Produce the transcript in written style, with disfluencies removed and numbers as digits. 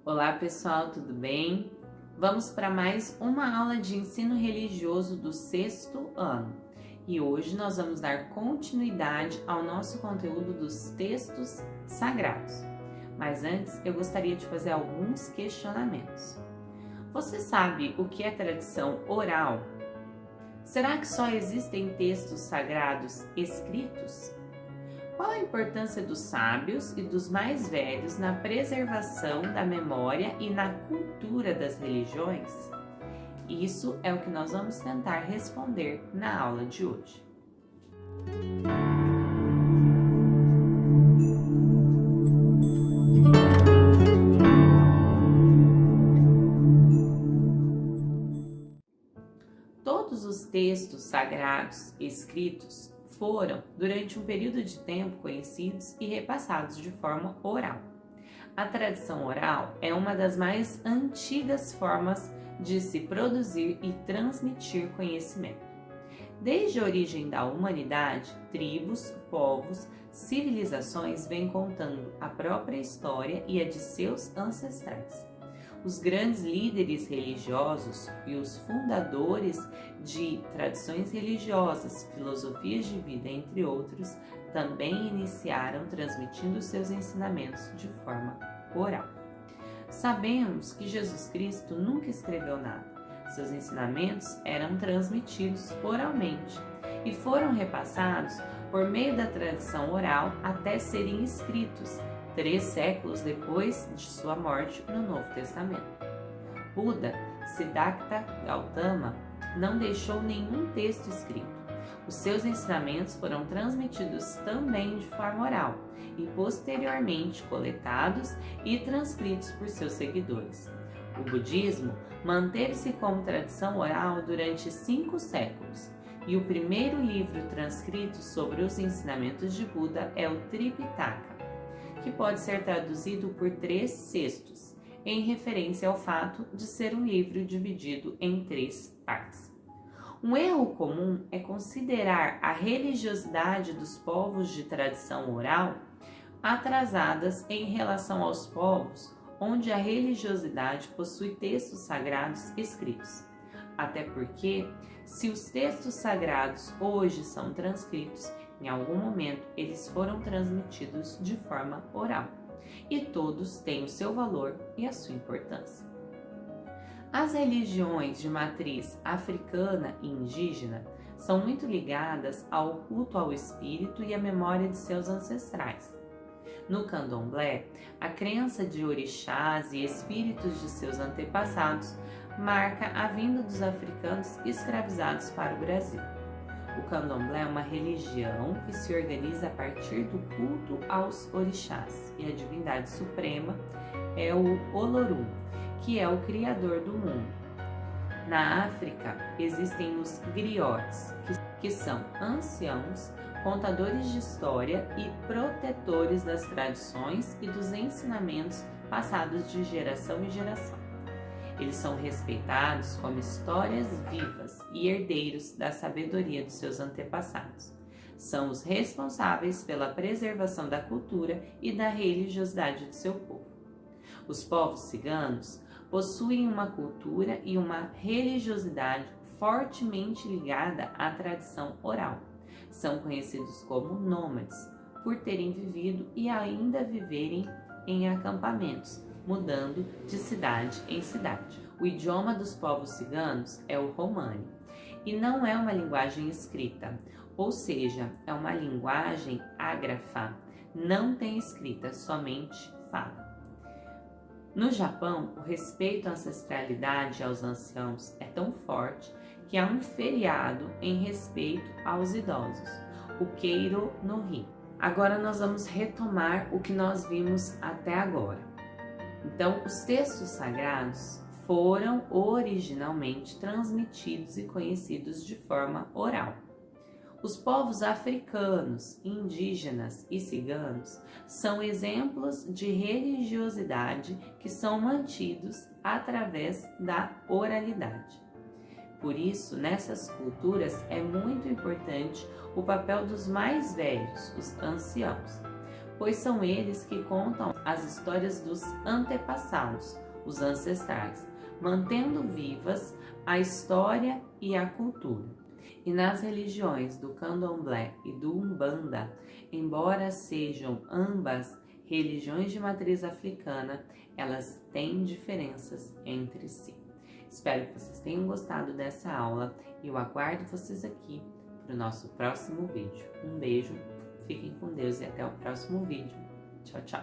Olá pessoal, tudo bem? Vamos para mais uma aula de ensino religioso do sexto ano e hoje nós vamos dar continuidade ao nosso conteúdo dos textos sagrados. Mas antes eu gostaria de fazer alguns questionamentos. Você sabe o que é tradição oral? Será que só existem textos sagrados escritos? Qual a importância dos sábios e dos mais velhos na preservação da memória e na cultura das religiões? Isso é o que nós vamos tentar responder na aula de hoje. Todos os textos sagrados escritos foram, durante um período de tempo, conhecidos e repassados de forma oral. A tradição oral é uma das mais antigas formas de se produzir e transmitir conhecimento. Desde a origem da humanidade, tribos, povos, civilizações vêm contando a própria história e a de seus ancestrais. Os grandes líderes religiosos e os fundadores de tradições religiosas, filosofias de vida, entre outros, também iniciaram transmitindo seus ensinamentos de forma oral. Sabemos que Jesus Cristo nunca escreveu nada. Seus ensinamentos eram transmitidos oralmente e foram repassados por meio da tradição oral até serem escritos 3 séculos depois de sua morte no Novo Testamento. Buda, Siddhartha Gautama, não deixou nenhum texto escrito. Os seus ensinamentos foram transmitidos também de forma oral e posteriormente coletados e transcritos por seus seguidores. O budismo manteve-se como tradição oral durante 5 séculos e o primeiro livro transcrito sobre os ensinamentos de Buda é o Tripitaka, que pode ser traduzido por 3 cestos, em referência ao fato de ser um livro dividido em 3 partes. Um erro comum é considerar a religiosidade dos povos de tradição oral atrasadas em relação aos povos onde a religiosidade possui textos sagrados escritos. Até porque, se os textos sagrados hoje são transcritos, em algum momento eles foram transmitidos de forma oral, e todos têm o seu valor e a sua importância. As religiões de matriz africana e indígena são muito ligadas ao culto ao espírito e à memória de seus ancestrais. No candomblé, a crença de orixás e espíritos de seus antepassados marca a vinda dos africanos escravizados para o Brasil. O candomblé é uma religião que se organiza a partir do culto aos orixás e a divindade suprema é o Olorum, que é o criador do mundo. Na África existem os griotes, que são anciãos, contadores de história e protetores das tradições e dos ensinamentos passados de geração em geração. Eles são respeitados como histórias vivas e herdeiros da sabedoria dos seus antepassados. São os responsáveis pela preservação da cultura e da religiosidade do seu povo. Os povos ciganos possuem uma cultura e uma religiosidade fortemente ligada à tradição oral. São conhecidos como nômades, por terem vivido e ainda viverem em acampamentos, mudando de cidade em cidade. O idioma dos povos ciganos é o romani e não é uma linguagem escrita, ou seja, é uma linguagem ágrafa, não tem escrita, somente fala. No Japão, o respeito à ancestralidade e aos anciãos é tão forte que há um feriado em respeito aos idosos, o Keiro no Hi. Agora nós vamos retomar o que nós vimos até agora. Então, os textos sagrados foram originalmente transmitidos e conhecidos de forma oral. Os povos africanos, indígenas e ciganos são exemplos de religiosidade que são mantidos através da oralidade. Por isso, nessas culturas é muito importante o papel dos mais velhos, os anciãos, pois são eles que contam as histórias dos antepassados, os ancestrais, mantendo vivas a história e a cultura. E nas religiões do Candomblé e do Umbanda, embora sejam ambas religiões de matriz africana, elas têm diferenças entre si. Espero que vocês tenham gostado dessa aula e eu aguardo vocês aqui para o nosso próximo vídeo. Um beijo, fiquem com Deus e até o próximo vídeo. Tchau, tchau!